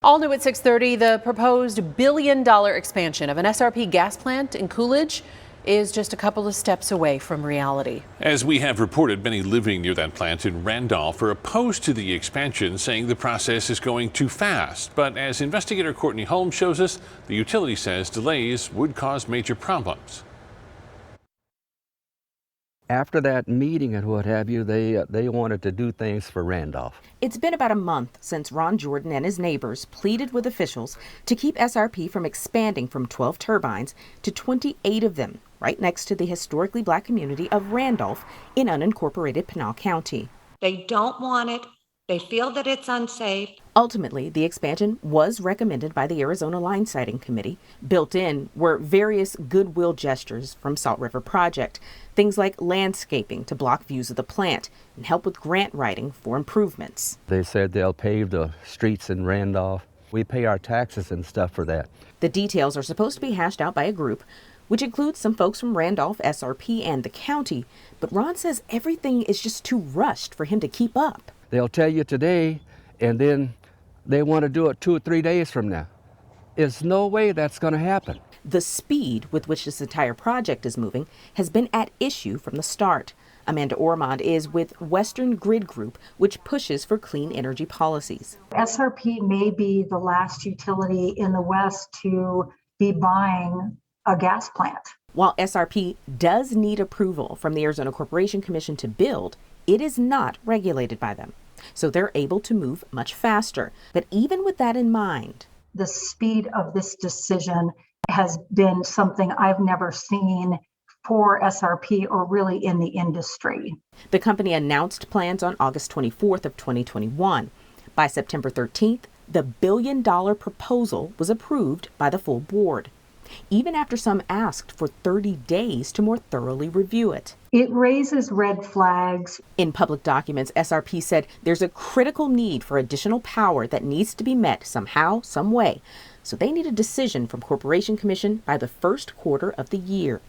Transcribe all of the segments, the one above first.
All new at 6:30, the proposed billion-dollar expansion of an SRP gas plant in Coolidge is just a couple of steps away from reality. As we have reported, many living near that plant in Randolph are opposed to the expansion, saying the process is going too fast. But as investigator Courtney Holmes shows us, the utility says delays would cause major problems. After that meeting and what have you, they wanted to do things for Randolph. It's been about a month since Ron Jordan and his neighbors pleaded with officials to keep SRP from expanding from 12 turbines to 28 of them, right next to the historically black community of Randolph in unincorporated Pinal County. They don't want it. They feel that it's unsafe. Ultimately, the expansion was recommended by the Arizona Line Siting Committee. Built in were various goodwill gestures from Salt River Project, things like landscaping to block views of the plant and help with grant writing for improvements. They said they'll pave the streets in Randolph. We pay our taxes and stuff for that. The details are supposed to be hashed out by a group, which includes some folks from Randolph, SRP, and the county. But Ron says everything is just too rushed for him to keep up. They'll tell you today, and then they want to do it 2 or 3 days from now. There's no way that's going to happen. The speed with which this entire project is moving has been at issue from the start. Amanda Ormond is with Western Grid Group, which pushes for clean energy policies. SRP may be the last utility in the West to be buying a gas plant. While SRP does need approval from the Arizona Corporation Commission to build, it is not regulated by them, so they're able to move much faster. But even with that in mind, the speed of this decision has been something I've never seen for SRP or really in the industry. The company announced plans on August 24th of 2021. By September 13th, the billion-dollar proposal was approved by the full board, even after some asked for 30 days to more thoroughly review it. It raises red flags. In public documents, SRP said there's a critical need for additional power that needs to be met somehow, some way. So they need a decision from Corporation Commission by the first quarter of the year.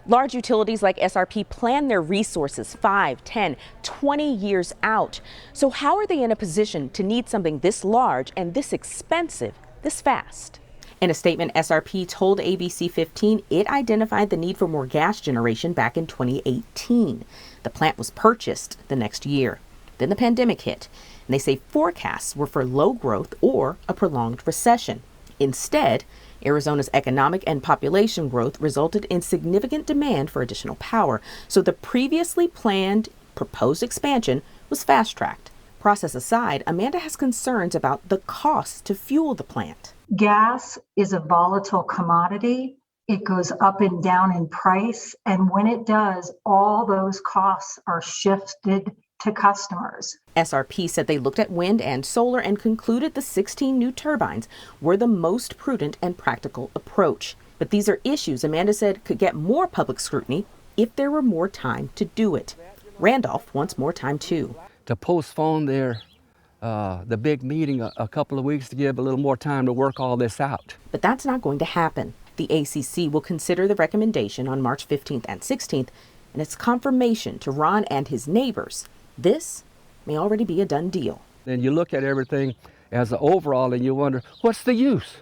Large utilities like SRP plan their resources 5, 10, 20 years out. So how are they in a position to need something this large and this expensive this fast? In a statement, SRP told ABC 15 it identified the need for more gas generation back in 2018. The plant was purchased the next year. Then the pandemic hit, and they say forecasts were for low growth or a prolonged recession. Instead, Arizona's economic and population growth resulted in significant demand for additional power, so the previously planned proposed expansion was fast-tracked. Process aside, Amanda has concerns about the cost to fuel the plant. Gas is a volatile commodity. It goes up and down in price. And when it does, all those costs are shifted to customers. SRP said they looked at wind and solar and concluded the 16 new turbines were the most prudent and practical approach. But these are issues Amanda said could get more public scrutiny if there were more time to do it. Randolph wants more time too. To postpone the big meeting a couple of weeks to give a little more time to work all this out. But that's not going to happen. The ACC will consider the recommendation on March 15th and 16th, and it's confirmation to Ron and his neighbors. This may already be a done deal. Then you look at everything as an overall and you wonder, what's the use?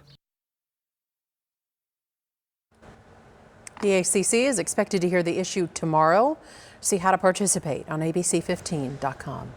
The ACC is expected to hear the issue tomorrow. See how to participate on abc15.com.